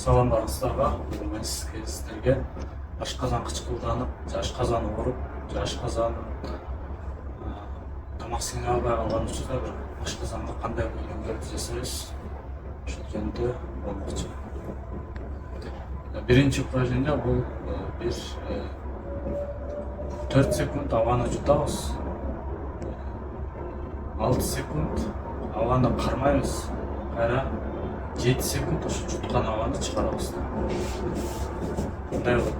Саламдарыңыздарга, мен сіздерге ашқазан қышқылданып, ашқазан ауырып, ашқазан тамақ сіңіре албай қалған учурда бір ашқазанға қандай көйлемдерді жасайбыз, ошол жөнүндө болмокчу. Биринчи упражнение бул 4 секунд абаны жутабыз. 6 секунд абаны кармайбыз. Кайра 7 секунд ошо жуткан абаны чыгарабыз. Мындай болот.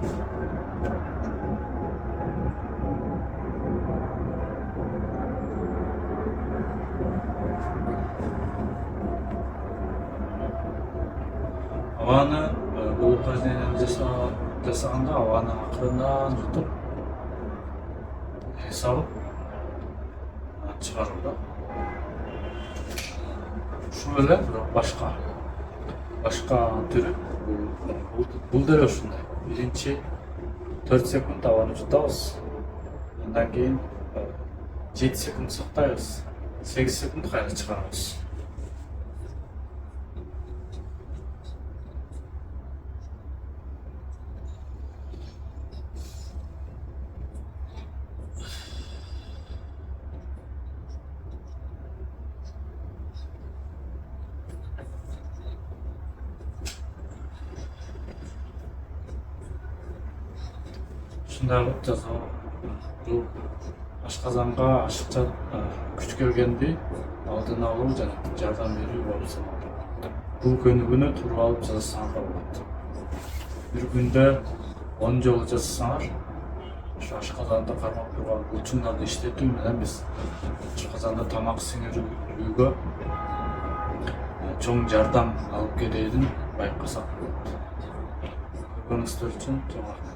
Абаны бул упражнениени жасаганда абаны акырындан жутуп салып чыгаруу да. Ушул эле бирок башка түрү бул деле ушундай. Биринчи 4 секунд абаны жутабыз. Андан кийин 7 секунд сактайбыз. 8 секунд кайра чыгарабыз. Ушундай кылып жасоо. Бул ашказанга ашыкча күч келгенди алдын алуу жана жардам берүү болуп саналат. Бул көнүгүүнү туруп алып жасасаңар болот. Бир күндө 10 жолу жасасаңар, ошо ашказанды кармап турган булчуңдарды иштетүү менен биз ашказанда тамак сиңирүүгө чоң жардам алып келээрин байкасак болот. Көргөнүңүздөр үчүн чоң рахмат.